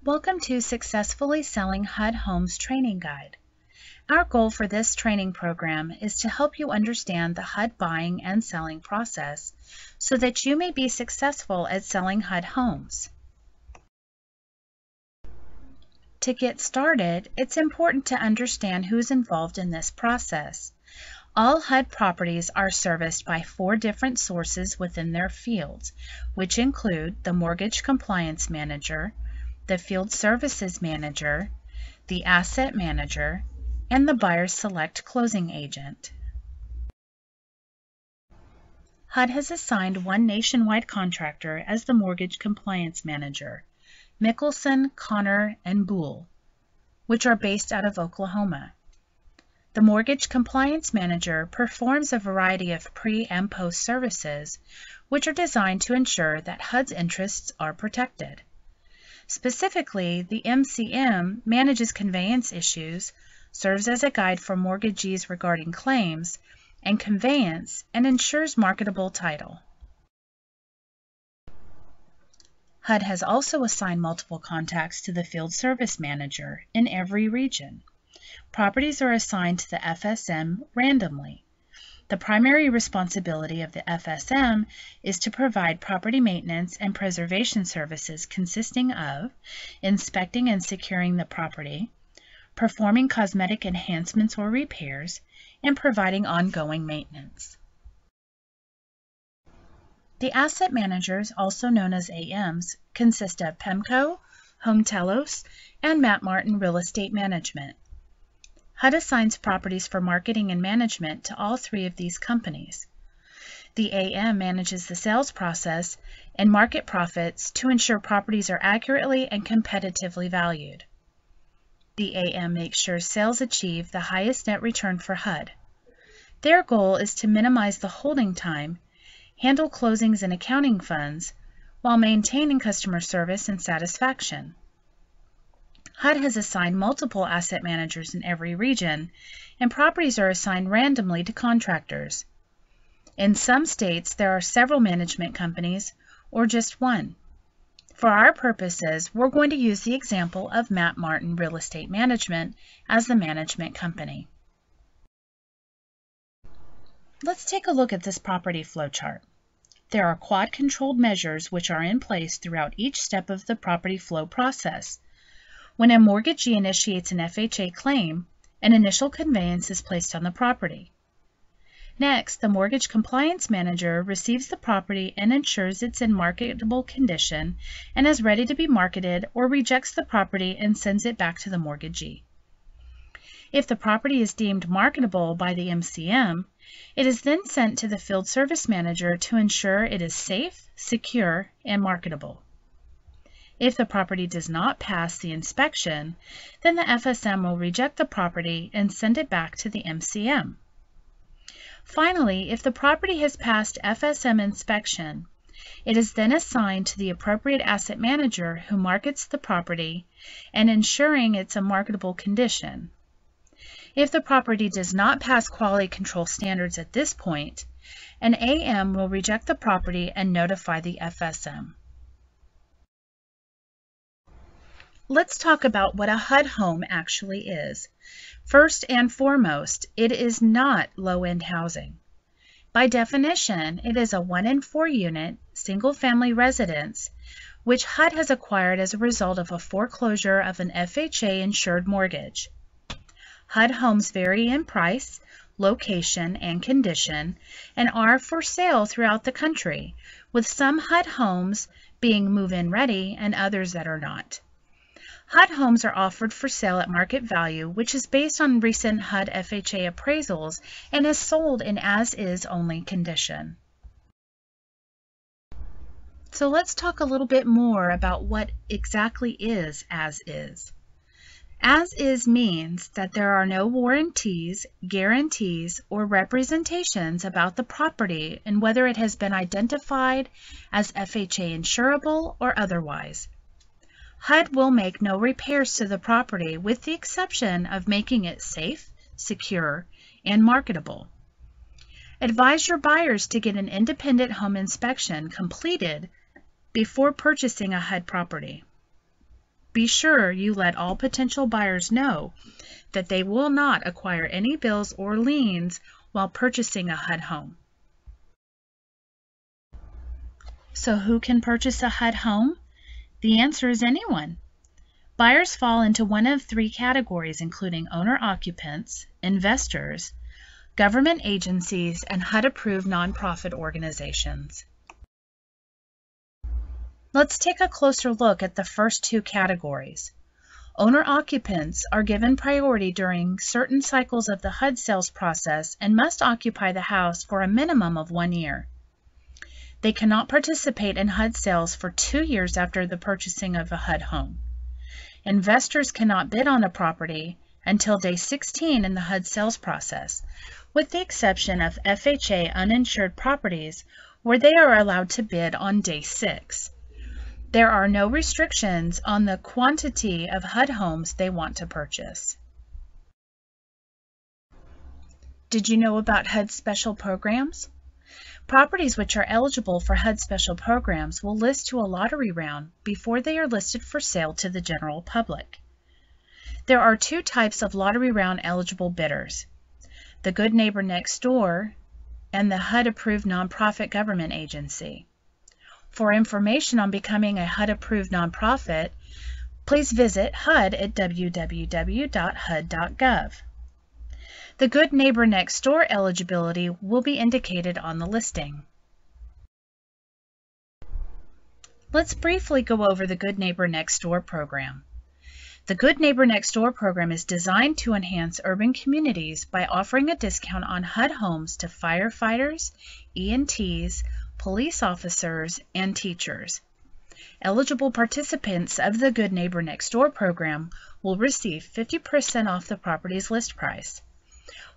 Welcome to Successfully Selling HUD Homes Training Guide. Our goal for this training program is to help you understand the HUD buying and selling process so that you may be successful at selling HUD homes. To get started, it's important to understand who's involved in this process. All HUD properties are serviced by 4 different sources within their fields, which include the Mortgage Compliance Manager, the Field Services Manager, the Asset Manager, and the Buyer Select Closing Agent. HUD has assigned one nationwide contractor as the Mortgage Compliance Manager, Mickelson, Connor, and Boole, which are based out of Oklahoma. The Mortgage Compliance Manager performs a variety of pre- and post-services, which are designed to ensure that HUD's interests are protected. Specifically, the MCM manages conveyance issues, serves as a guide for mortgagees regarding claims and conveyance, and ensures marketable title. HUD has also assigned multiple contacts to the Field Service Manager in every region. Properties are assigned to the FSM randomly. The primary responsibility of the FSM is to provide property maintenance and preservation services consisting of inspecting and securing the property, performing cosmetic enhancements or repairs, and providing ongoing maintenance. The asset managers, also known as AMs, consist of PEMCO, Home Telos, and Matt Martin Real Estate Management. HUD assigns properties for marketing and management to all 3 of these companies. The AM manages the sales process and market profits to ensure properties are accurately and competitively valued. The AM makes sure sales achieve the highest net return for HUD. Their goal is to minimize the holding time, handle closings and accounting funds, while maintaining customer service and satisfaction. HUD has assigned multiple asset managers in every region, and properties are assigned randomly to contractors. In some states, there are several management companies, or just one. For our purposes, we're going to use the example of Matt Martin Real Estate Management as the management company. Let's take a look at this property flow chart. There are quad-controlled measures which are in place throughout each step of the property flow process. When a mortgagee initiates an FHA claim, an initial conveyance is placed on the property. Next, the Mortgage Compliance Manager receives the property and ensures it's in marketable condition and is ready to be marketed, or rejects the property and sends it back to the mortgagee. If the property is deemed marketable by the MCM, it is then sent to the Field Service Manager to ensure it is safe, secure, and marketable. If the property does not pass the inspection, then the FSM will reject the property and send it back to the MCM. Finally, if the property has passed FSM inspection, it is then assigned to the appropriate asset manager who markets the property and ensuring it's a marketable condition. If the property does not pass quality control standards at this point, an AM will reject the property and notify the FSM. Let's talk about what a HUD home actually is. First and foremost, it is not low-end housing. By definition, it is a 1 in 4 unit, single-family residence, which HUD has acquired as a result of a foreclosure of an FHA-insured mortgage. HUD homes vary in price, location, and condition, and are for sale throughout the country, with some HUD homes being move-in ready and others that are not. HUD homes are offered for sale at market value, which is based on recent HUD FHA appraisals and is sold in as-is only condition. So let's talk a little bit more about what exactly is as-is. As-is means that there are no warranties, guarantees, or representations about the property and whether it has been identified as FHA insurable or otherwise. HUD will make no repairs to the property with the exception of making it safe, secure, and marketable. Advise your buyers to get an independent home inspection completed before purchasing a HUD property. Be sure you let all potential buyers know that they will not acquire any bills or liens while purchasing a HUD home. So who can purchase a HUD home? The answer is anyone. Buyers fall into one of three categories, including owner-occupants, investors, government agencies, and HUD-approved nonprofit organizations. Let's take a closer look at the first two categories. Owner-occupants are given priority during certain cycles of the HUD sales process and must occupy the house for a minimum of 1 year. They cannot participate in HUD sales for 2 years after the purchasing of a HUD home. Investors cannot bid on a property until day 16 in the HUD sales process, with the exception of FHA uninsured properties where they are allowed to bid on day 6. There are no restrictions on the quantity of HUD homes they want to purchase. Did you know about HUD special programs? Properties which are eligible for HUD special programs will list to a lottery round before they are listed for sale to the general public. There are two types of lottery round eligible bidders: the Good Neighbor Next Door and the HUD-approved nonprofit government agency. For information on becoming a HUD-approved nonprofit, please visit HUD at www.hud.gov. The Good Neighbor Next Door eligibility will be indicated on the listing. Let's briefly go over the Good Neighbor Next Door program. The Good Neighbor Next Door program is designed to enhance urban communities by offering a discount on HUD homes to firefighters, EMTs, police officers, and teachers. Eligible participants of the Good Neighbor Next Door program will receive 50% off the property's list price.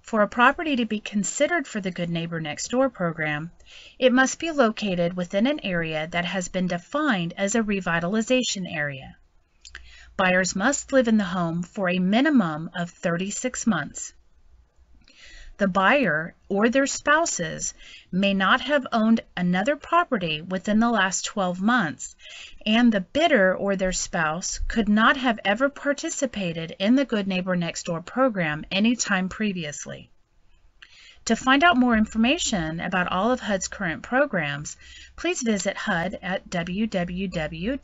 For a property to be considered for the Good Neighbor Next Door program, it must be located within an area that has been defined as a revitalization area. Buyers must live in the home for a minimum of 36 months. The buyer or their spouses may not have owned another property within the last 12 months, and the bidder or their spouse could not have ever participated in the Good Neighbor Next Door program anytime previously. To find out more information about all of HUD's current programs, please visit HUD at www.hud.gov.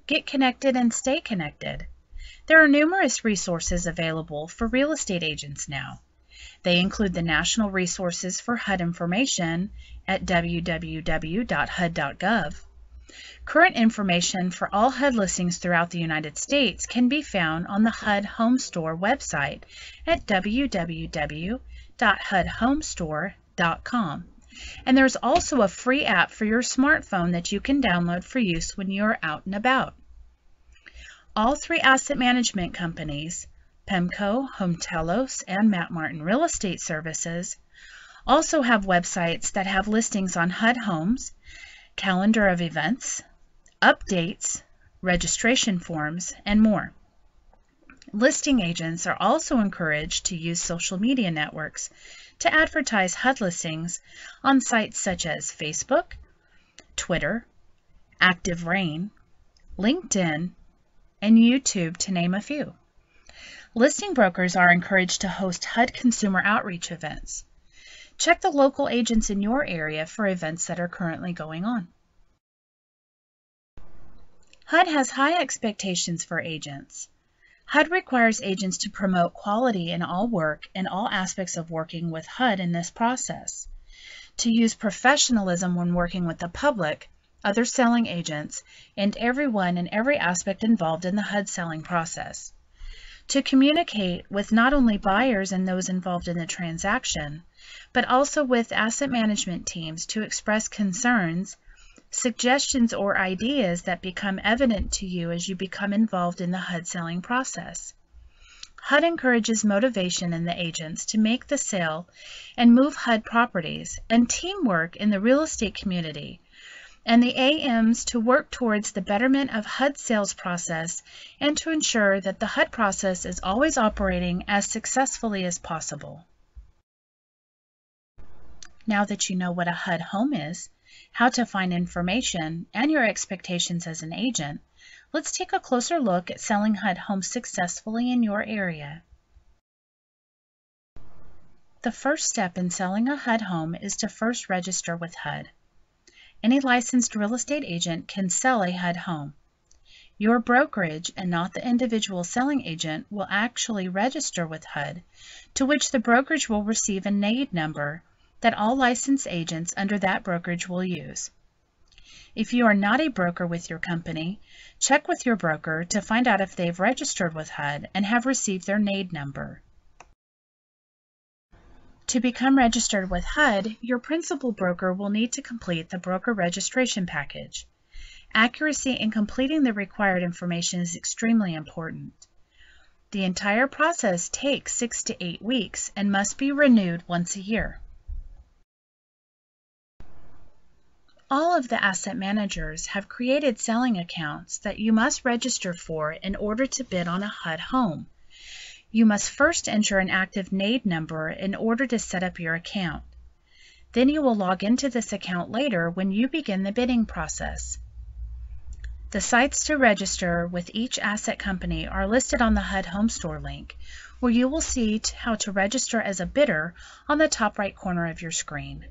Get connected and stay connected. There are numerous resources available for real estate agents now. They include the National Resources for HUD Information at www.hud.gov. Current information for all HUD listings throughout the United States can be found on the HUD Home Store website at www.hudhomestore.com. And there's also a free app for your smartphone that you can download for use when you're out and about. All three asset management companies, PEMCO, Home Telos, and Matt Martin Real Estate Services, also have websites that have listings on HUD homes, calendar of events, updates, registration forms, and more. Listing agents are also encouraged to use social media networks to advertise HUD listings on sites such as Facebook, Twitter, Active Rain, LinkedIn, and YouTube, to name a few. Listing brokers are encouraged to host HUD consumer outreach events. Check the local agents in your area for events that are currently going on. HUD has high expectations for agents. HUD requires agents to promote quality in all work and all aspects of working with HUD in this process, to use professionalism when working with the public, other selling agents, and everyone in every aspect involved in the HUD selling process. To communicate with not only buyers and those involved in the transaction, but also with asset management teams to express concerns, suggestions, or ideas that become evident to you as you become involved in the HUD selling process. HUD encourages motivation in the agents to make the sale and move HUD properties, and teamwork in the real estate community, and the AMs to work towards the betterment of HUD sales process and to ensure that the HUD process is always operating as successfully as possible. Now that you know what a HUD home is, how to find information, and your expectations as an agent, let's take a closer look at selling HUD homes successfully in your area. The first step in selling a HUD home is to first register with HUD. Any licensed real estate agent can sell a HUD home. Your brokerage, and not the individual selling agent, will actually register with HUD, to which the brokerage will receive a NAID number that all licensed agents under that brokerage will use. If you are not a broker with your company, check with your broker to find out if they've registered with HUD and have received their NAID number. To become registered with HUD, your principal broker will need to complete the broker registration package. Accuracy in completing the required information is extremely important. The entire process takes 6 to 8 weeks and must be renewed once a year. All of the asset managers have created selling accounts that you must register for in order to bid on a HUD home. You must first enter an active NAID number in order to set up your account. Then you will log into this account later when you begin the bidding process. The sites to register with each asset company are listed on the HUD Home Store link, where you will see how to register as a bidder on the top right corner of your screen.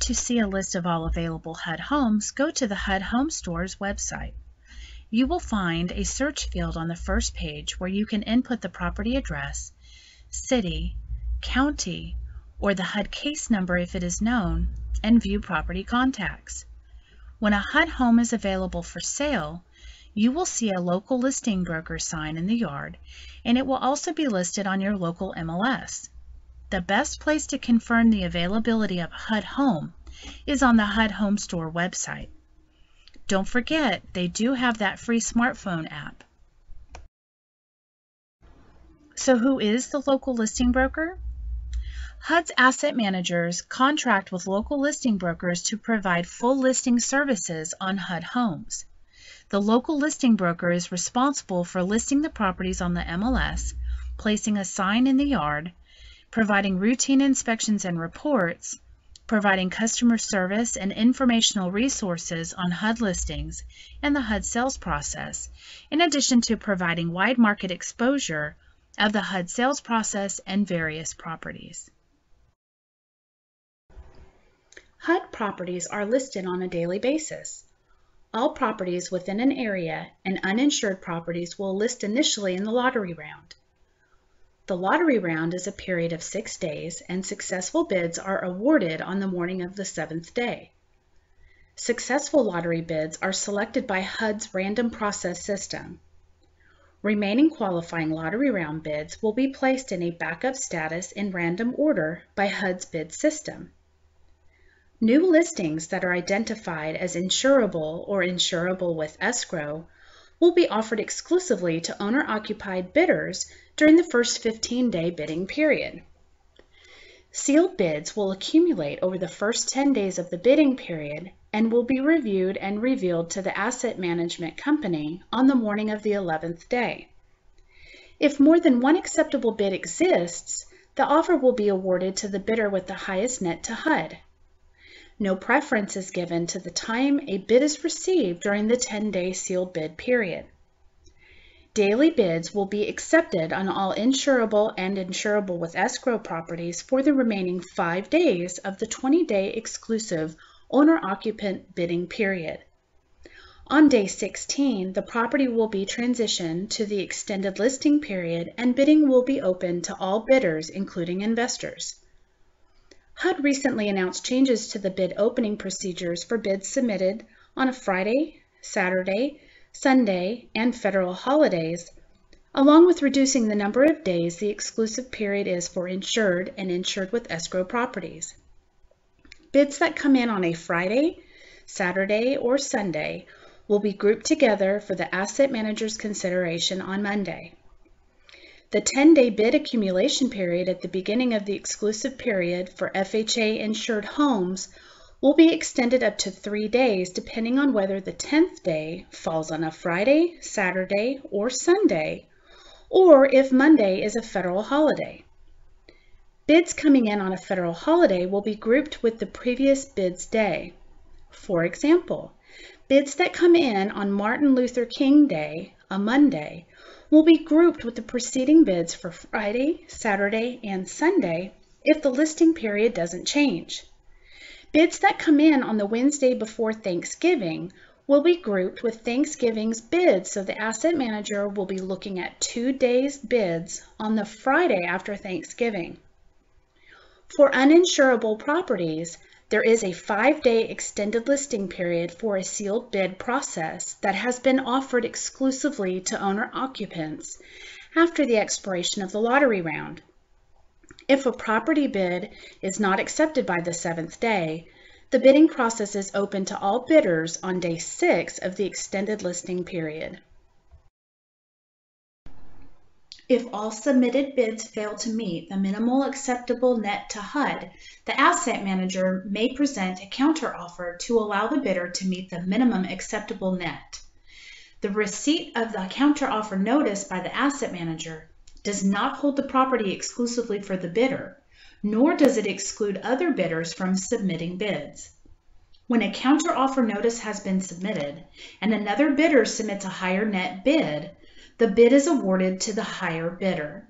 To see a list of all available HUD homes, go to the HUD Home Store's website. You will find a search field on the first page where you can input the property address, city, county, or the HUD case number if it is known, and view property contacts. When a HUD home is available for sale, you will see a local listing broker sign in the yard, and it will also be listed on your local MLS. The best place to confirm the availability of a HUD home is on the HUD Home Store website. Don't forget, they do have that free smartphone app. So who is the local listing broker? HUD's asset managers contract with local listing brokers to provide full listing services on HUD homes. The local listing broker is responsible for listing the properties on the MLS, placing a sign in the yard, providing routine inspections and reports, providing customer service and informational resources on HUD listings and the HUD sales process, in addition to providing wide market exposure of the HUD sales process and various properties. HUD properties are listed on a daily basis. All properties within an area and uninsured properties will list initially in the lottery round. The lottery round is a period of 6 days, and successful bids are awarded on the morning of the 7th day. Successful lottery bids are selected by HUD's random process system. Remaining qualifying lottery round bids will be placed in a backup status in random order by HUD's bid system. New listings that are identified as insurable or insurable with escrow will be offered exclusively to owner-occupied bidders during the first 15-day bidding period. Sealed bids will accumulate over the first 10 days of the bidding period and will be reviewed and revealed to the asset management company on the morning of the 11th day. If more than one acceptable bid exists, the offer will be awarded to the bidder with the highest net to HUD. No preference is given to the time a bid is received during the 10-day sealed bid period. Daily bids will be accepted on all insurable and insurable with escrow properties for the remaining 5 days of the 20-day exclusive owner-occupant bidding period. On day 16, the property will be transitioned to the extended listing period and bidding will be open to all bidders, including investors. HUD recently announced changes to the bid opening procedures for bids submitted on a Friday, Saturday, Sunday, and federal holidays, along with reducing the number of days the exclusive period is for insured and insured with escrow properties. Bids that come in on a Friday, Saturday, or Sunday will be grouped together for the asset manager's consideration on Monday. The 10-day bid accumulation period at the beginning of the exclusive period for FHA insured homes will be extended up to 3 days depending on whether the 10th day falls on a Friday, Saturday, or Sunday, or if Monday is a federal holiday. Bids coming in on a federal holiday will be grouped with the previous bid's day. For example, bids that come in on Martin Luther King Day, a Monday, will be grouped with the preceding bids for Friday, Saturday, and Sunday if the listing period doesn't change. Bids that come in on the Wednesday before Thanksgiving will be grouped with Thanksgiving's bids, so the asset manager will be looking at 2 days' bids on the Friday after Thanksgiving. For uninsurable properties, there is a 5-day extended listing period for a sealed bid process that has been offered exclusively to owner-occupants after the expiration of the lottery round. If a property bid is not accepted by the 7th day, the bidding process is open to all bidders on day 6 of the extended listing period. If all submitted bids fail to meet the minimal acceptable net to HUD, the asset manager may present a counteroffer to allow the bidder to meet the minimum acceptable net. The receipt of the counteroffer notice by the asset manager does not hold the property exclusively for the bidder, nor does it exclude other bidders from submitting bids. When a counteroffer notice has been submitted and another bidder submits a higher net bid, the bid is awarded to the higher bidder.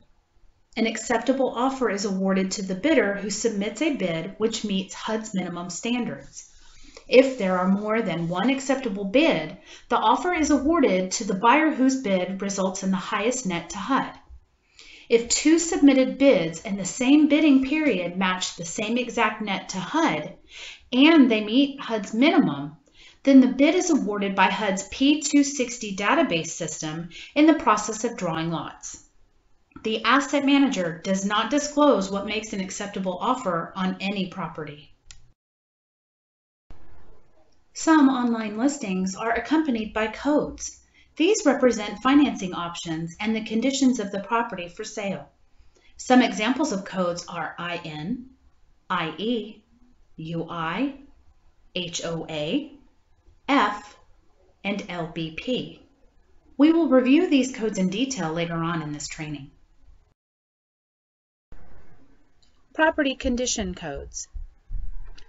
An acceptable offer is awarded to the bidder who submits a bid which meets HUD's minimum standards. If there are more than one acceptable bid, the offer is awarded to the buyer whose bid results in the highest net to HUD. If 2 submitted bids in the same bidding period match the same exact net to HUD, and they meet HUD's minimum, then the bid is awarded by HUD's P260 database system in the process of drawing lots. The asset manager does not disclose what makes an acceptable offer on any property. Some online listings are accompanied by codes. These represent financing options and the conditions of the property for sale. Some examples of codes are IN, IE, UI, HOA, F, and LBP. We will review these codes in detail later on in this training. Property condition codes.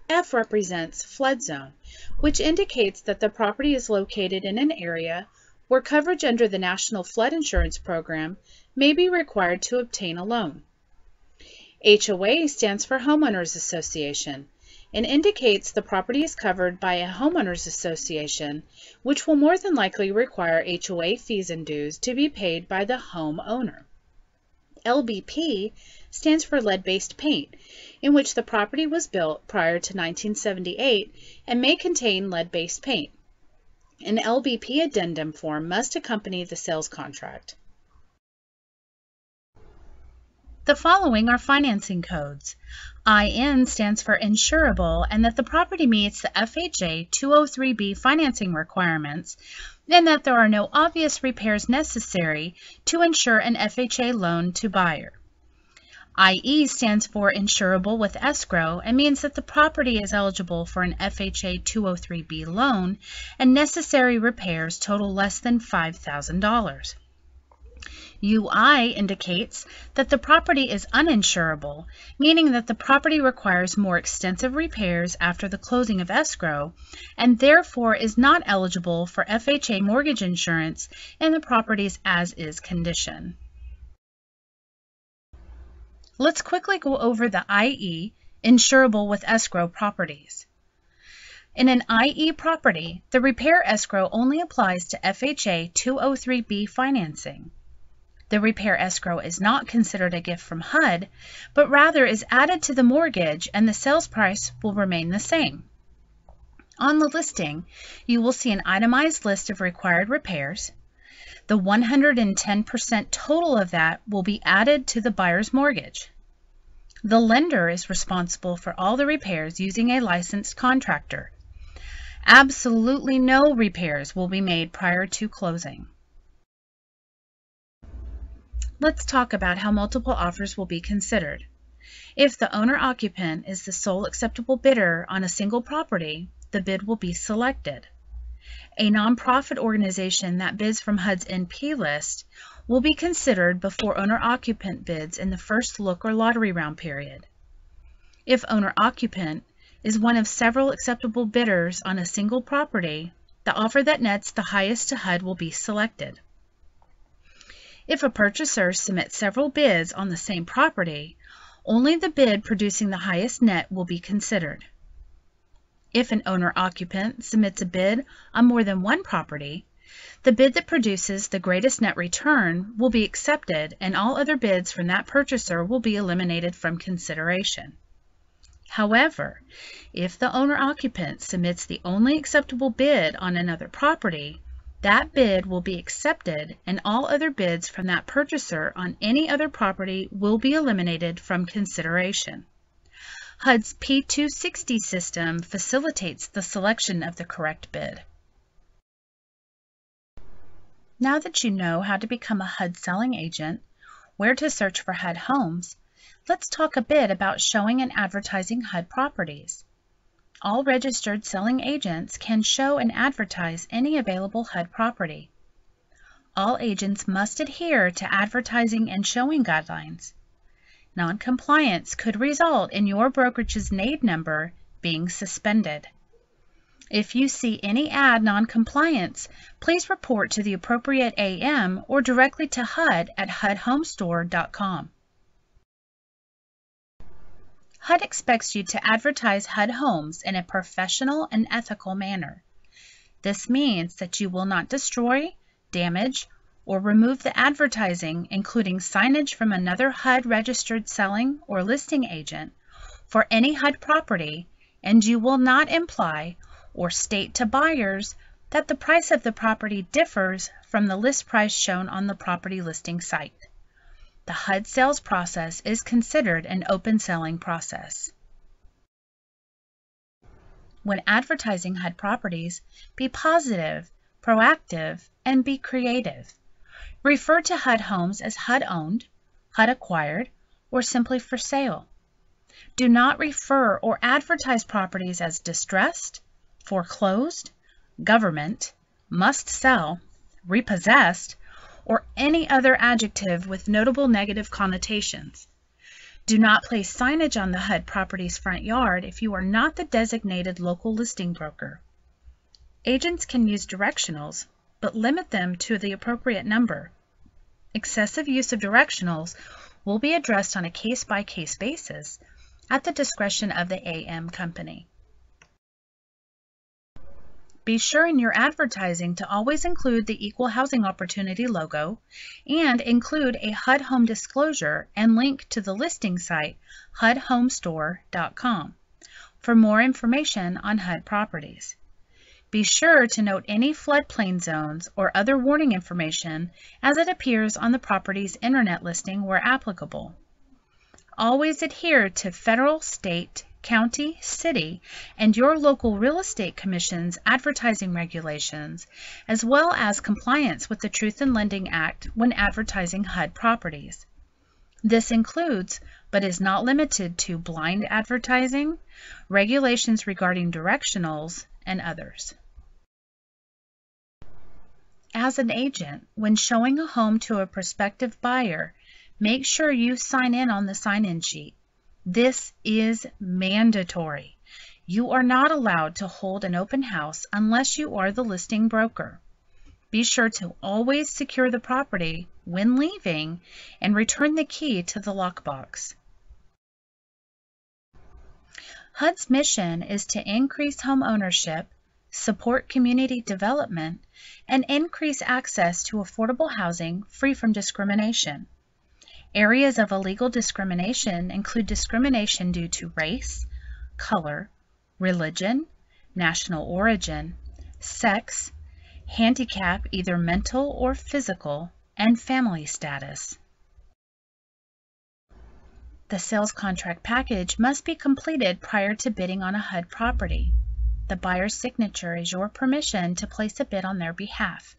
F represents flood zone, which indicates that the property is located in an area where coverage under the National Flood Insurance Program may be required to obtain a loan. HOA stands for Homeowners Association and indicates the property is covered by a homeowners association, which will more than likely require HOA fees and dues to be paid by the homeowner. LBP stands for lead-based paint, in which the property was built prior to 1978 and may contain lead-based paint. An LBP addendum form must accompany the sales contract. The following are financing codes. IN stands for insurable and that the property meets the FHA 203B financing requirements and that there are no obvious repairs necessary to insure an FHA loan to buyer. IE stands for insurable with escrow and means that the property is eligible for an FHA 203B loan and necessary repairs total less than $5,000. UI indicates that the property is uninsurable, meaning that the property requires more extensive repairs after the closing of escrow and therefore is not eligible for FHA mortgage insurance in the property's as-is condition. Let's quickly go over the IE, insurable with escrow properties. In an IE property, the repair escrow only applies to FHA 203B financing. The repair escrow is not considered a gift from HUD, but rather is added to the mortgage and the sales price will remain the same. On the listing, you will see an itemized list of required repairs. The 110% total of that will be added to the buyer's mortgage. The lender is responsible for all the repairs using a licensed contractor. Absolutely no repairs will be made prior to closing. Let's talk about how multiple offers will be considered. If the owner-occupant is the sole acceptable bidder on a single property, the bid will be selected. A nonprofit organization that bids from HUD's NP list will be considered before owner-occupant bids in the first look or lottery round period. If owner-occupant is one of several acceptable bidders on a single property, the offer that nets the highest to HUD will be selected. If a purchaser submits several bids on the same property, only the bid producing the highest net will be considered. If an owner-occupant submits a bid on more than one property, the bid that produces the greatest net return will be accepted, and all other bids from that purchaser will be eliminated from consideration. However, if the owner-occupant submits the only acceptable bid on another property, that bid will be accepted, and all other bids from that purchaser on any other property will be eliminated from consideration. HUD's P260 system facilitates the selection of the correct bid. Now that you know how to become a HUD selling agent, where to search for HUD homes, let's talk a bit about showing and advertising HUD properties. All registered selling agents can show and advertise any available HUD property. All agents must adhere to advertising and showing guidelines. Non-compliance could result in your brokerage's NAID number being suspended. If you see any ad non-compliance, please report to the appropriate AM or directly to HUD at hudhomestore.com. HUD expects you to advertise HUD homes in a professional and ethical manner. This means that you will not destroy, damage, or remove the advertising, including signage from another HUD registered selling or listing agent, for any HUD property, and you will not imply or state to buyers that the price of the property differs from the list price shown on the property listing site. The HUD sales process is considered an open selling process. When advertising HUD properties, be positive, proactive, and be creative. Refer to HUD homes as HUD owned, HUD acquired, or simply for sale. Do not refer or advertise properties as distressed, foreclosed, government, must sell, repossessed, or any other adjective with notable negative connotations. Do not place signage on the HUD property's front yard if you are not the designated local listing broker. Agents can use directionals, but limit them to the appropriate number. Excessive use of directionals will be addressed on a case-by-case basis at the discretion of the AM company. Be sure in your advertising to always include the Equal Housing Opportunity logo and include a HUD home disclosure and link to the listing site hudhomestore.com for more information on HUD properties. Be sure to note any floodplain zones or other warning information as it appears on the property's internet listing where applicable. Always adhere to federal, state, county, city, and your local real estate commission's advertising regulations, as well as compliance with the Truth in Lending Act when advertising HUD properties. This includes, but is not limited to, blind advertising, regulations regarding directionals, and others. As an agent, when showing a home to a prospective buyer, make sure you sign in on the sign-in sheet. This is mandatory. You are not allowed to hold an open house unless you are the listing broker. Be sure to always secure the property when leaving and return the key to the lockbox. HUD's mission is to increase home ownership, support community development, and increase access to affordable housing free from discrimination. Areas of illegal discrimination include discrimination due to race, color, religion, national origin, sex, handicap, either mental or physical, and family status. The sales contract package must be completed prior to bidding on a HUD property. The buyer's signature is your permission to place a bid on their behalf.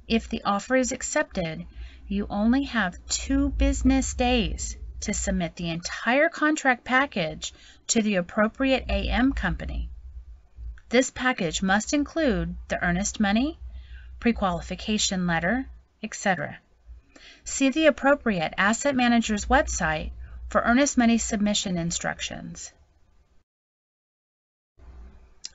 If the offer is accepted, you only have 2 business days to submit the entire contract package to the appropriate AM company. This package must include the earnest money, pre-qualification letter, etc. See the appropriate asset manager's website for earnest money submission instructions.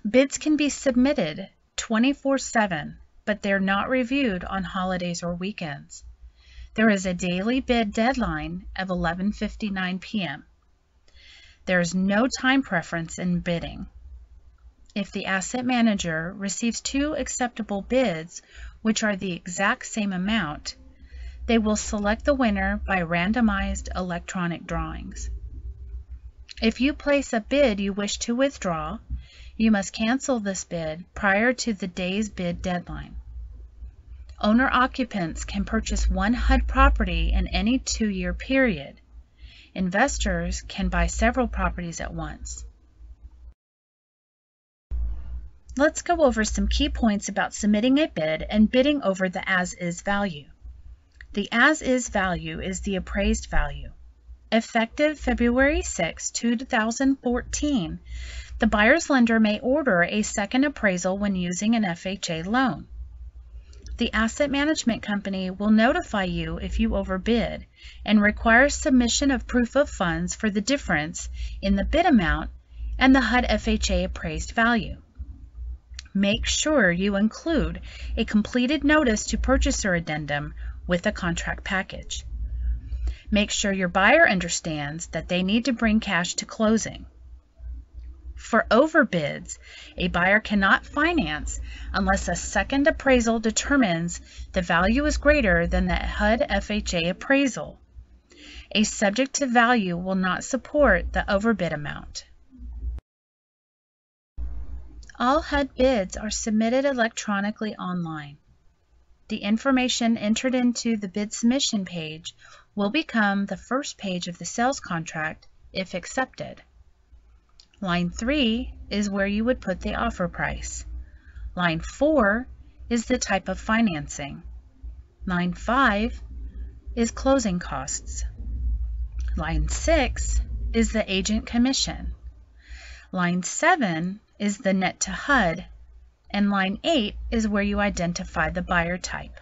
Bids can be submitted 24/7, but they're not reviewed on holidays or weekends. There is a daily bid deadline of 11:59 p.m. There is no time preference in bidding. If the asset manager receives two acceptable bids, which are the exact same amount, they will select the winner by randomized electronic drawings. If you place a bid you wish to withdraw, you must cancel this bid prior to the day's bid deadline. Owner-occupants can purchase one HUD property in any 2-year period. Investors can buy several properties at once. Let's go over some key points about submitting a bid and bidding over the as-is value. The as-is value is the appraised value. Effective February 6, 2014, the buyer's lender may order a second appraisal when using an FHA loan. The asset management company will notify you if you overbid and require submission of proof of funds for the difference in the bid amount and the HUD FHA appraised value. Make sure you include a completed notice to purchaser addendum with a contract package. Make sure your buyer understands that they need to bring cash to closing. For overbids, a buyer cannot finance unless a second appraisal determines the value is greater than the HUD FHA appraisal. A subject to value will not support the overbid amount. All HUD bids are submitted electronically online. The information entered into the bid submission page will become the first page of the sales contract if accepted. Line 3 is where you would put the offer price. Line 4 is the type of financing. Line 5 is closing costs. Line 6 is the agent commission. Line 7 is the net to HUD, and line 8 is where you identify the buyer type.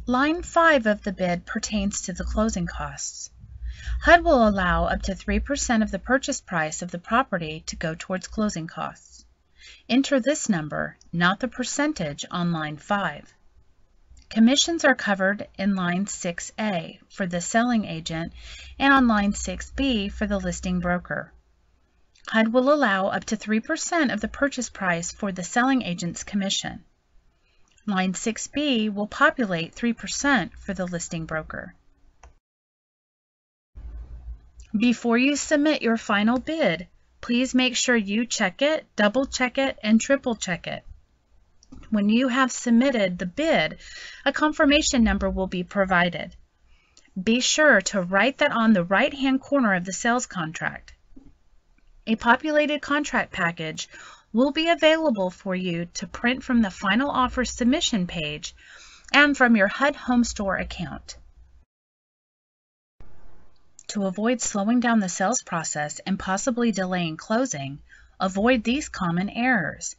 Line 5 of the bid pertains to the closing costs. HUD will allow up to 3% of the purchase price of the property to go towards closing costs. Enter this number, not the percentage, on line 5. Commissions are covered in line 6A for the selling agent and on line 6B for the listing broker. HUD will allow up to 3% of the purchase price for the selling agent's commission. Line 6B will populate 3% for the listing broker. Before you submit your final bid, please make sure you check it, double check it, and triple check it. When you have submitted the bid, a confirmation number will be provided. Be sure to write that on the right-hand corner of the sales contract. A populated contract package will be available for you to print from the final offer submission page and from your HUD Home Store account. To avoid slowing down the sales process and possibly delaying closing, avoid these common errors.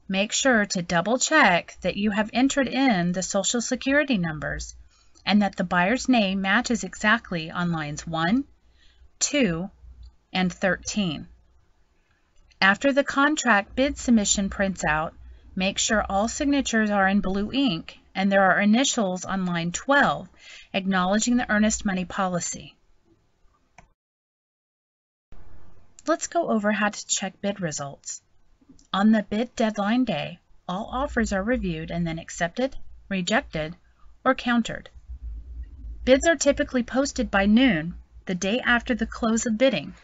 Make sure to double check that you have entered in the Social Security numbers and that the buyer's name matches exactly on lines 1, 2, and 13. After the contract bid submission prints out, make sure all signatures are in blue ink and there are initials on line 12 acknowledging the earnest money policy. Let's go over how to check bid results. On the bid deadline day, all offers are reviewed and then accepted, rejected, or countered. Bids are typically posted by noon, the day after the close of bidding,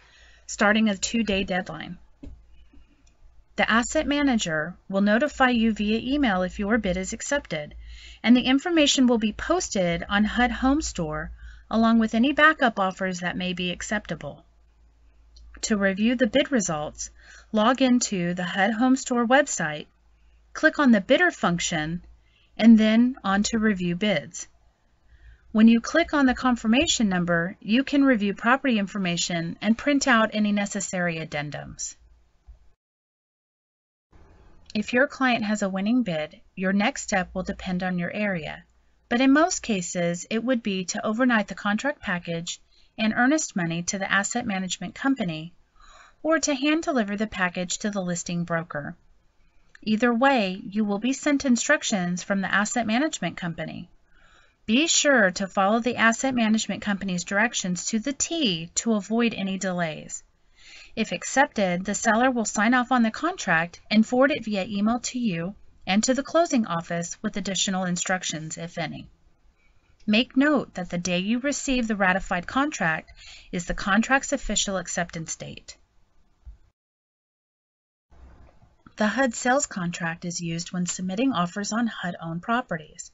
starting a 2-day deadline. The asset manager will notify you via email if your bid is accepted, and the information will be posted on HUD Home Store along with any backup offers that may be acceptable. To review the bid results, log into the HUD Home Store website, click on the Bidder function, and then on to Review Bids. When you click on the confirmation number, you can review property information and print out any necessary addendums. If your client has a winning bid, your next step will depend on your area, but in most cases, it would be to overnight the contract package and earnest money to the asset management company, or to hand deliver the package to the listing broker. Either way, you will be sent instructions from the asset management company. Be sure to follow the asset management company's directions to the T to avoid any delays. If accepted, the seller will sign off on the contract and forward it via email to you and to the closing office with additional instructions, if any. Make note that the day you receive the ratified contract is the contract's official acceptance date. The HUD sales contract is used when submitting offers on HUD-owned properties.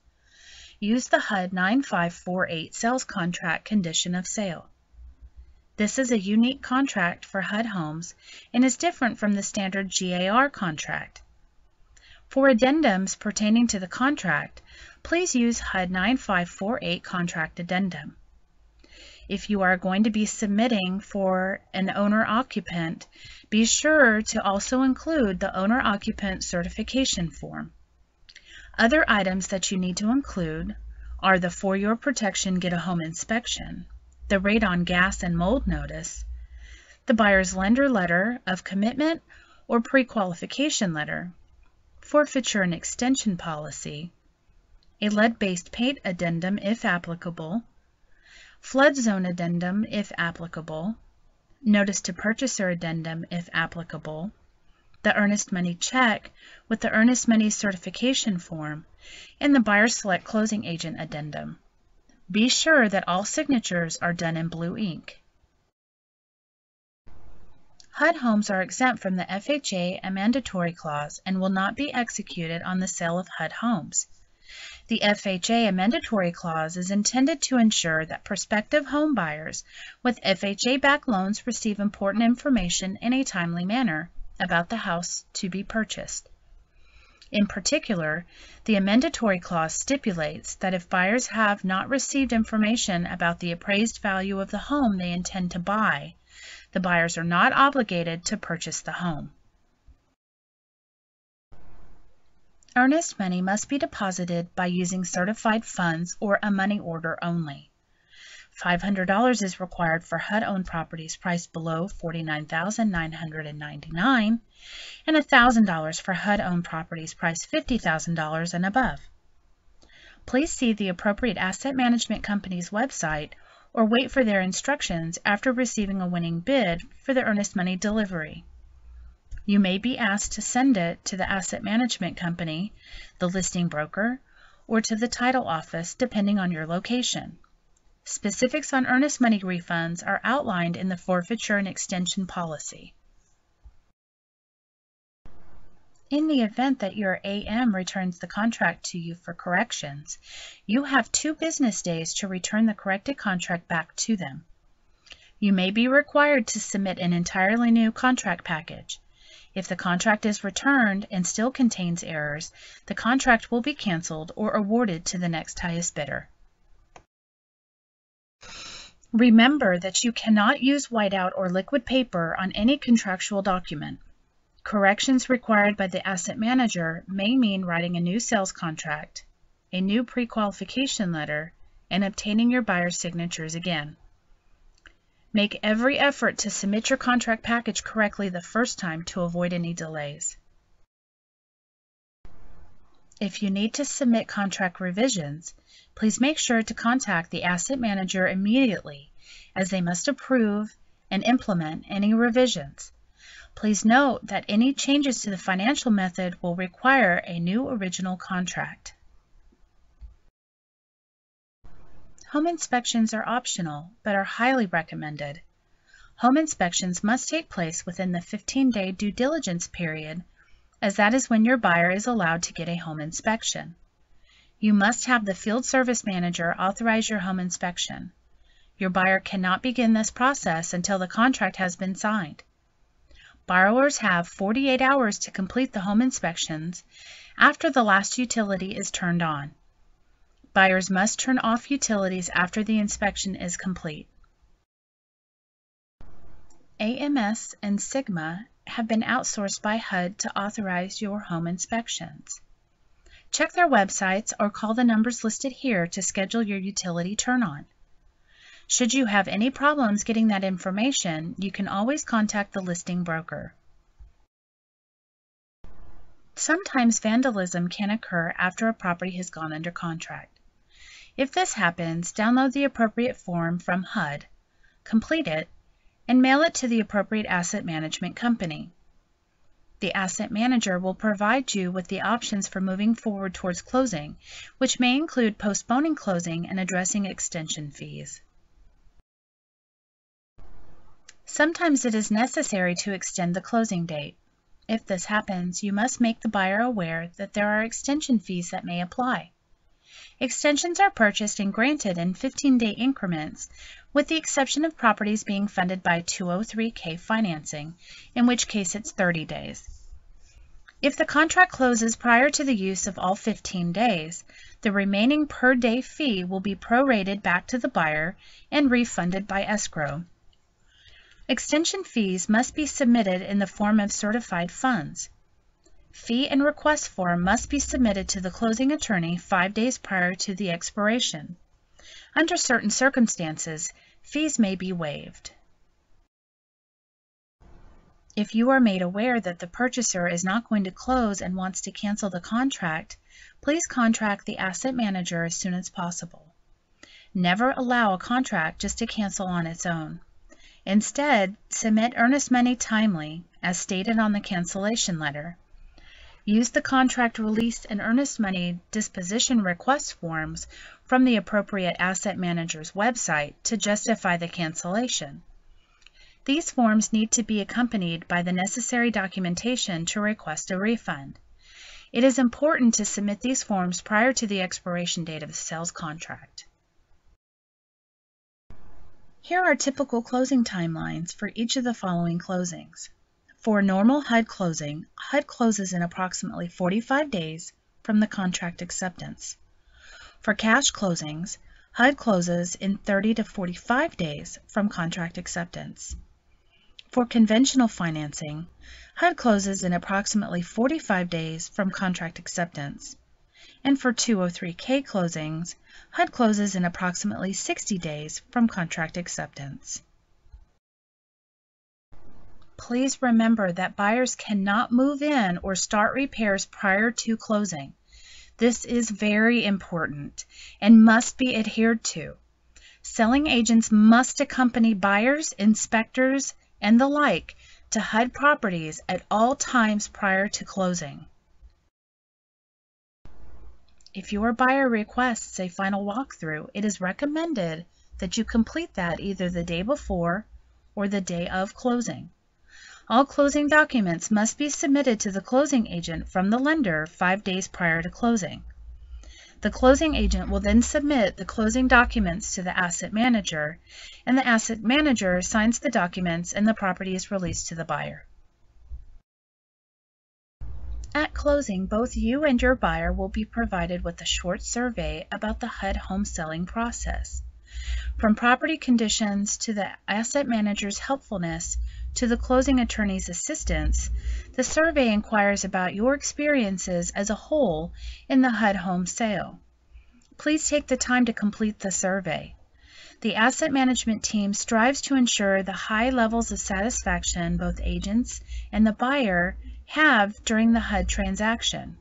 Use the HUD 9548 sales contract condition of sale. This is a unique contract for HUD homes and is different from the standard GAR contract. For addendums pertaining to the contract, please use HUD 9548 contract addendum. If you are going to be submitting for an owner-occupant, be sure to also include the owner-occupant certification form. Other items that you need to include are the For Your Protection Get a Home Inspection, the radon gas and mold notice, the buyer's lender letter of commitment or pre-qualification letter, forfeiture and extension policy, a lead-based paint addendum if applicable, flood zone addendum if applicable, notice to purchaser addendum if applicable, the earnest money check with the earnest money certification form, and the buyer select closing agent addendum. Be sure that all signatures are done in blue ink. HUD homes are exempt from the FHA and mandatory clause and will not be executed on the sale of HUD homes. The FHA and mandatory clause is intended to ensure that prospective home buyers with FHA-backed loans receive important information in a timely manner about the house to be purchased. In particular, the amendatory clause stipulates that if buyers have not received information about the appraised value of the home they intend to buy, the buyers are not obligated to purchase the home. Earnest money must be deposited by using certified funds or a money order only. $500 is required for HUD-owned properties priced below $49,999 and $1,000 for HUD-owned properties priced $50,000 and above. Please see the appropriate asset management company's website or wait for their instructions after receiving a winning bid for the earnest money delivery. You may be asked to send it to the asset management company, the listing broker, or to the title office depending on your location. Specifics on earnest money refunds are outlined in the forfeiture and extension policy. In the event that your AM returns the contract to you for corrections, you have 2 business days to return the corrected contract back to them. You may be required to submit an entirely new contract package. If the contract is returned and still contains errors, the contract will be canceled or awarded to the next highest bidder. Remember that you cannot use whiteout or liquid paper on any contractual document. Corrections required by the asset manager may mean writing a new sales contract, a new pre-qualification letter, and obtaining your buyer's signatures again. Make every effort to submit your contract package correctly the first time to avoid any delays. If you need to submit contract revisions, please make sure to contact the asset manager immediately, as they must approve and implement any revisions. Please note that any changes to the financial method will require a new original contract. Home inspections are optional, but are highly recommended. Home inspections must take place within the 15-day due diligence period, as that is when your buyer is allowed to get a home inspection. You must have the field service manager authorize your home inspection. Your buyer cannot begin this process until the contract has been signed. Borrowers have 48 hours to complete the home inspections after the last utility is turned on. Buyers must turn off utilities after the inspection is complete. AMS and Sigma have been outsourced by HUD to authorize your home inspections. Check their websites or call the numbers listed here to schedule your utility turn-on. Should you have any problems getting that information, you can always contact the listing broker. Sometimes vandalism can occur after a property has gone under contract. If this happens, download the appropriate form from HUD, complete it, and mail it to the appropriate asset management company. The asset manager will provide you with the options for moving forward towards closing, which may include postponing closing and addressing extension fees. Sometimes it is necessary to extend the closing date. If this happens, you must make the buyer aware that there are extension fees that may apply. Extensions are purchased and granted in 15-day increments, with the exception of properties being funded by 203K financing, in which case it's 30 days. If the contract closes prior to the use of all 15 days, the remaining per-day fee will be prorated back to the buyer and refunded by escrow. Extension fees must be submitted in the form of certified funds. Fee and request form must be submitted to the closing attorney 5 days prior to the expiration. Under certain circumstances, fees may be waived. If you are made aware that the purchaser is not going to close and wants to cancel the contract, please contact the asset manager as soon as possible. Never allow a contract just to cancel on its own. Instead, submit earnest money timely, as stated on the cancellation letter. Use the contract release and earnest money disposition request forms from the appropriate asset manager's website to justify the cancellation. These forms need to be accompanied by the necessary documentation to request a refund. It is important to submit these forms prior to the expiration date of the sales contract. Here are typical closing timelines for each of the following closings. For a normal HUD closing, HUD closes in approximately 45 days from the contract acceptance. For cash closings, HUD closes in 30 to 45 days from contract acceptance. For conventional financing, HUD closes in approximately 45 days from contract acceptance. And for 203K closings, HUD closes in approximately 60 days from contract acceptance. Please remember that buyers cannot move in or start repairs prior to closing. This is very important and must be adhered to. Selling agents must accompany buyers, inspectors, and the like to HUD properties at all times prior to closing. If your buyer requests a final walkthrough, it is recommended that you complete that either the day before or the day of closing. All closing documents must be submitted to the closing agent from the lender 5 days prior to closing. The closing agent will then submit the closing documents to the asset manager, and the asset manager signs the documents and the property is released to the buyer. At closing, both you and your buyer will be provided with a short survey about the HUD home selling process. From property conditions to the asset manager's helpfulness to the closing attorney's assistance, the survey inquires about your experiences as a whole in the HUD home sale. Please take the time to complete the survey. The asset management team strives to ensure the high levels of satisfaction both agents and the buyer have during the HUD transaction,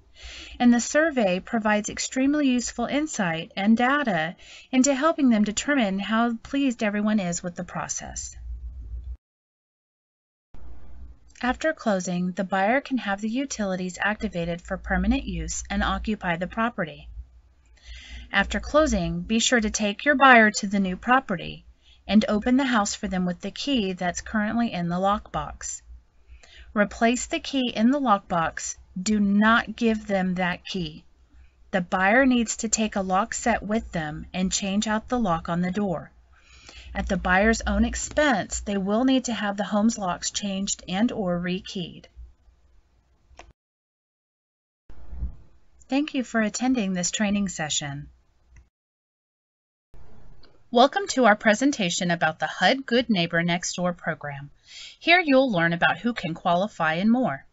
and the survey provides extremely useful insight and data into helping them determine how pleased everyone is with the process. After closing, the buyer can have the utilities activated for permanent use and occupy the property. After closing, be sure to take your buyer to the new property and open the house for them with the key that's currently in the lockbox. Replace the key in the lockbox. Do not give them that key. The buyer needs to take a lock set with them and change out the lock on the door. At the buyer's own expense, they will need to have the home's locks changed and/or rekeyed. Thank you for attending this training session. Welcome to our presentation about the HUD Good Neighbor Next Door program. Here you'll learn about who can qualify and more.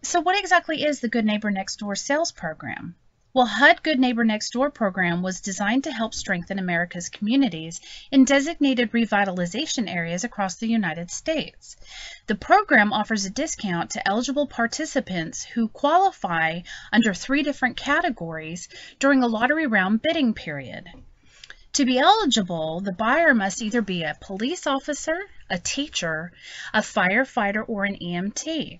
So what exactly is the Good Neighbor Next Door sales program? Well, HUD Good Neighbor Next Door program was designed to help strengthen America's communities in designated revitalization areas across the United States. The program offers a discount to eligible participants who qualify under 3 different categories during a lottery round bidding period. To be eligible, the buyer must either be a police officer, a teacher, a firefighter, or an EMT.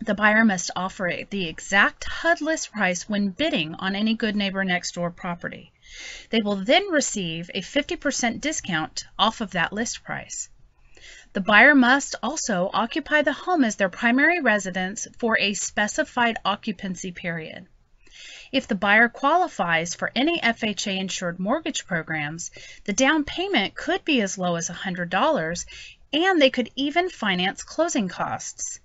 The buyer must offer the exact HUD list price when bidding on any Good Neighbor Next Door property. They will then receive a 50% discount off of that list price. The buyer must also occupy the home as their primary residence for a specified occupancy period. If the buyer qualifies for any FHA-insured mortgage programs, the down payment could be as low as $100, and they could even finance closing costs.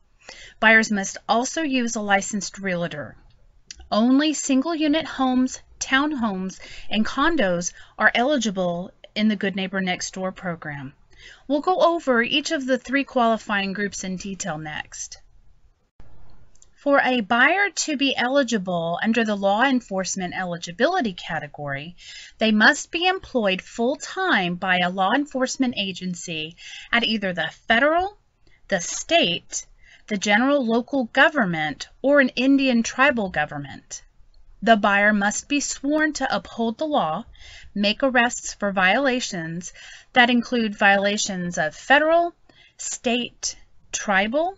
Buyers must also use a licensed realtor. Only single-unit homes, townhomes, and condos are eligible in the Good Neighbor Next Door program. We'll go over each of the 3 qualifying groups in detail next. For a buyer to be eligible under the law enforcement eligibility category, they must be employed full-time by a law enforcement agency at either the federal, the state, the general local government, or an Indian tribal government. The buyer must be sworn to uphold the law, make arrests for violations that include violations of federal, state, tribal,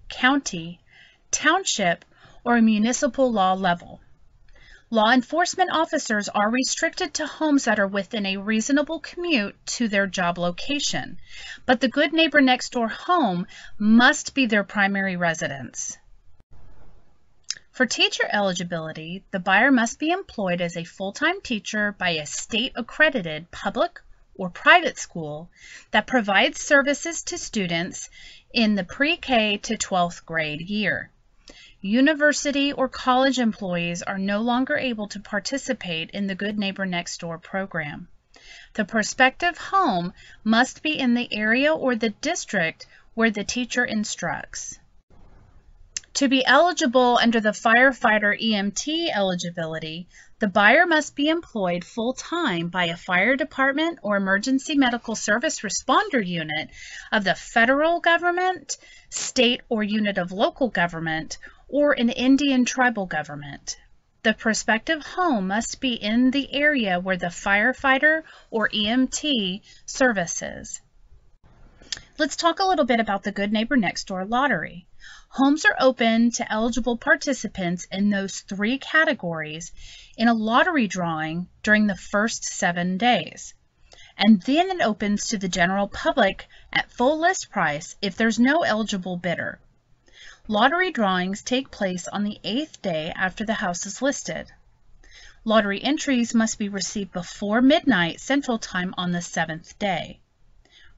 county, township, or municipal law level. Law enforcement officers are restricted to homes that are within a reasonable commute to their job location, but the Good Neighbor Next Door home must be their primary residence. For teacher eligibility, the buyer must be employed as a full-time teacher by a state-accredited public or private school that provides services to students in the pre-K to 12th grade year. University or college employees are no longer able to participate in the Good Neighbor Next Door program. The prospective home must be in the area or the district where the teacher instructs. To be eligible under the firefighter EMT eligibility, the buyer must be employed full-time by a fire department or emergency medical service responder unit of the federal government, state or unit of local government, or an Indian tribal government. The prospective home must be in the area where the firefighter or EMT services. Let's talk a little bit about the Good Neighbor Next Door lottery. Homes are open to eligible participants in those 3 categories in a lottery drawing during the first 7 days. And then it opens to the general public at full list price if there's no eligible bidder. Lottery drawings take place on the 8th day after the house is listed. Lottery entries must be received before midnight Central Time on the 7th day.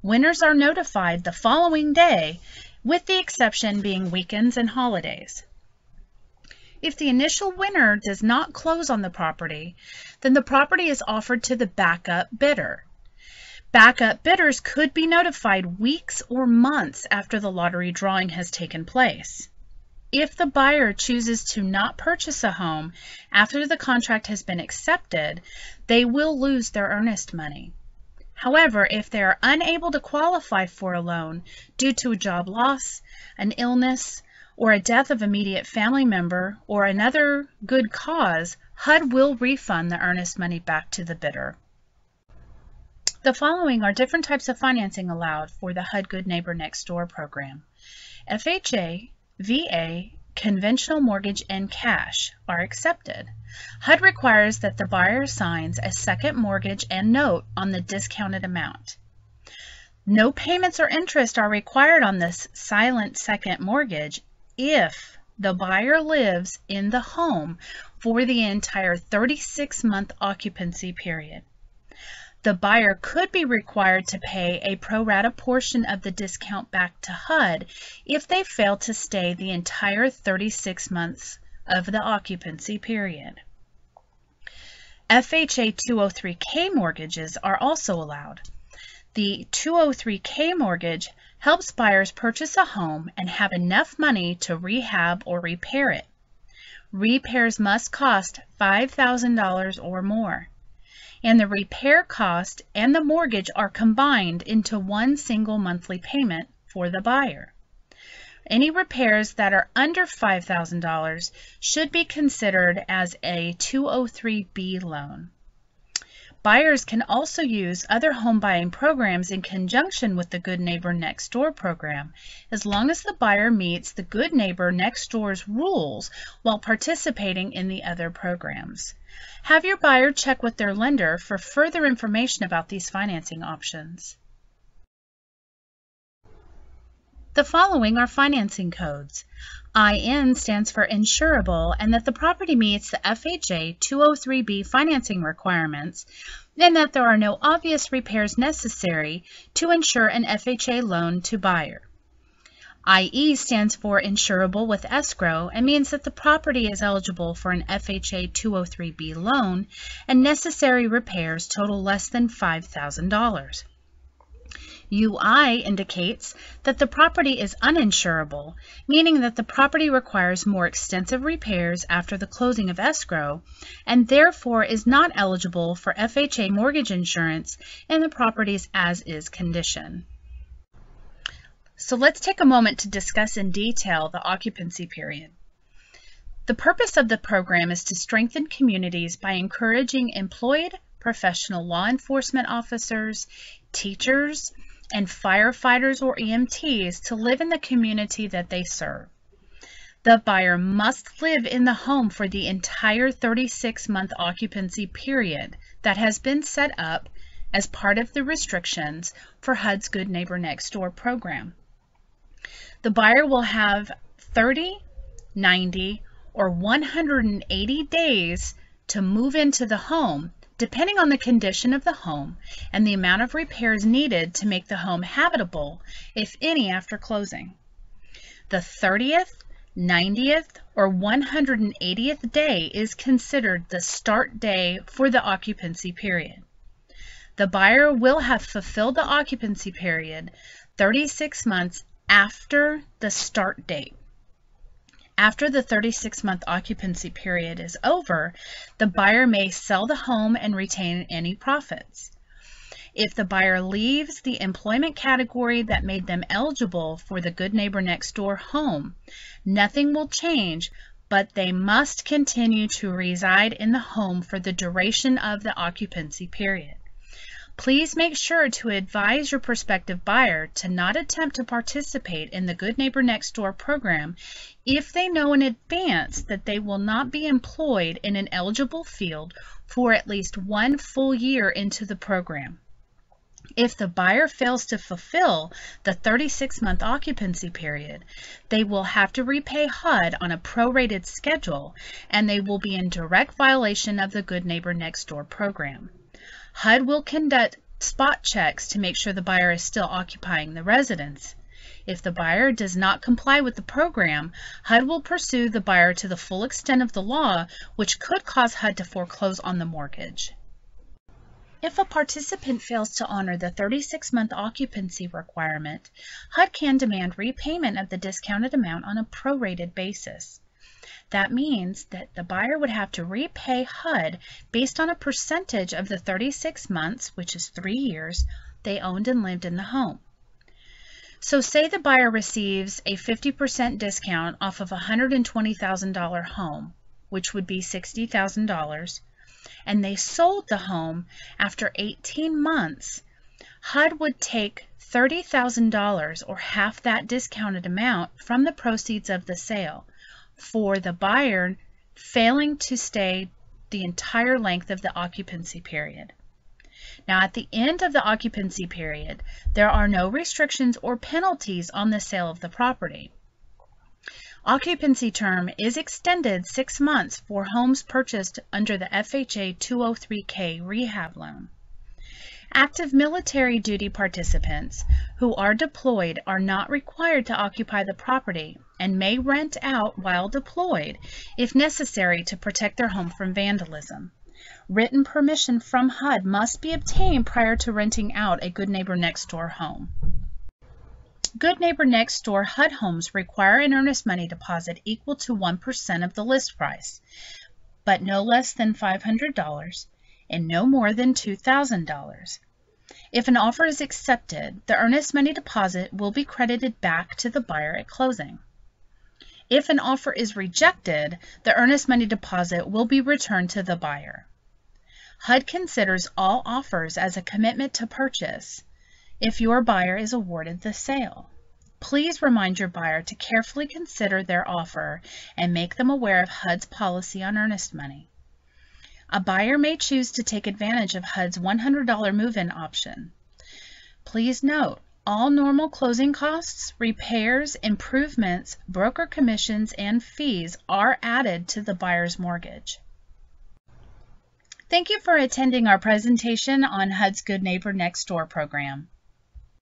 Winners are notified the following day, with the exception being weekends and holidays. If the initial winner does not close on the property, then the property is offered to the backup bidder. Backup bidders could be notified weeks or months after the lottery drawing has taken place. If the buyer chooses to not purchase a home after the contract has been accepted, they will lose their earnest money. However, if they are unable to qualify for a loan due to a job loss, an illness, or a death of immediate family member, or another good cause, HUD will refund the earnest money back to the bidder. The following are different types of financing allowed for the HUD Good Neighbor Next Door program. FHA, VA, conventional mortgage, and cash are accepted. HUD requires that the buyer signs a second mortgage and note on the discounted amount. No payments or interest are required on this silent second mortgage if the buyer lives in the home for the entire 36-month occupancy period. The buyer could be required to pay a pro rata portion of the discount back to HUD if they fail to stay the entire 36 months of the occupancy period. FHA 203K mortgages are also allowed. The 203K mortgage helps buyers purchase a home and have enough money to rehab or repair it. Repairs must cost $5,000 or more, and the repair cost and the mortgage are combined into one single monthly payment for the buyer. Any repairs that are under $5,000 should be considered as a 203B loan. Buyers can also use other home buying programs in conjunction with the Good Neighbor Next Door program, as long as the buyer meets the Good Neighbor Next Door's rules while participating in the other programs. Have your buyer check with their lender for further information about these financing options. The following are financing codes. IN stands for insurable and that the property meets the FHA 203B financing requirements and that there are no obvious repairs necessary to insure an FHA loan to buyer. IE stands for insurable with escrow and means that the property is eligible for an FHA 203B loan and necessary repairs total less than $5,000. UI indicates that the property is uninsurable, meaning that the property requires more extensive repairs after the closing of escrow and therefore is not eligible for FHA mortgage insurance in the property's as-is condition. So let's take a moment to discuss in detail the occupancy period. The purpose of the program is to strengthen communities by encouraging employed professional law enforcement officers, teachers, and firefighters or EMTs to live in the community that they serve. The buyer must live in the home for the entire 36-month occupancy period that has been set up as part of the restrictions for HUD's Good Neighbor Next Door program. The buyer will have 30, 90, or 180 days to move into the home, depending on the condition of the home and the amount of repairs needed to make the home habitable, if any, after closing. The 30th, 90th, or 180th day is considered the start day for the occupancy period. The buyer will have fulfilled the occupancy period 36 months after the start date. After the 36-month occupancy period is over, the buyer may sell the home and retain any profits. If the buyer leaves the employment category that made them eligible for the Good Neighbor Next Door home, nothing will change, but they must continue to reside in the home for the duration of the occupancy period. Please make sure to advise your prospective buyer to not attempt to participate in the Good Neighbor Next Door program if they know in advance that they will not be employed in an eligible field for at least 1 full year into the program. If the buyer fails to fulfill the 36-month occupancy period, they will have to repay HUD on a prorated schedule, and they will be in direct violation of the Good Neighbor Next Door program. HUD will conduct spot checks to make sure the buyer is still occupying the residence. If the buyer does not comply with the program, HUD will pursue the buyer to the full extent of the law, which could cause HUD to foreclose on the mortgage. If a participant fails to honor the 36-month occupancy requirement, HUD can demand repayment of the discounted amount on a prorated basis. That means that the buyer would have to repay HUD based on a percentage of the 36 months, which is 3 years, they owned and lived in the home. So say the buyer receives a 50% discount off of a $120,000 home, which would be $60,000, and they sold the home after 18 months, HUD would take $30,000 or half that discounted amount from the proceeds of the sale for the buyer failing to stay the entire length of the occupancy period. Now, at the end of the occupancy period, there are no restrictions or penalties on the sale of the property. Occupancy term is extended 6 months for homes purchased under the FHA 203K rehab loan. Active military duty participants who are deployed are not required to occupy the property and may rent out while deployed if necessary to protect their home from vandalism. Written permission from HUD must be obtained prior to renting out a Good Neighbor Next Door home. Good Neighbor Next Door HUD homes require an earnest money deposit equal to 1% of the list price, but no less than $500 and no more than $2,000. If an offer is accepted, the earnest money deposit will be credited back to the buyer at closing. If an offer is rejected, the earnest money deposit will be returned to the buyer. HUD considers all offers as a commitment to purchase if your buyer is awarded the sale. Please remind your buyer to carefully consider their offer and make them aware of HUD's policy on earnest money. A buyer may choose to take advantage of HUD's $100 move-in option. Please note, all normal closing costs, repairs, improvements, broker commissions, and fees are added to the buyer's mortgage. Thank you for attending our presentation on HUD's Good Neighbor Next Door program.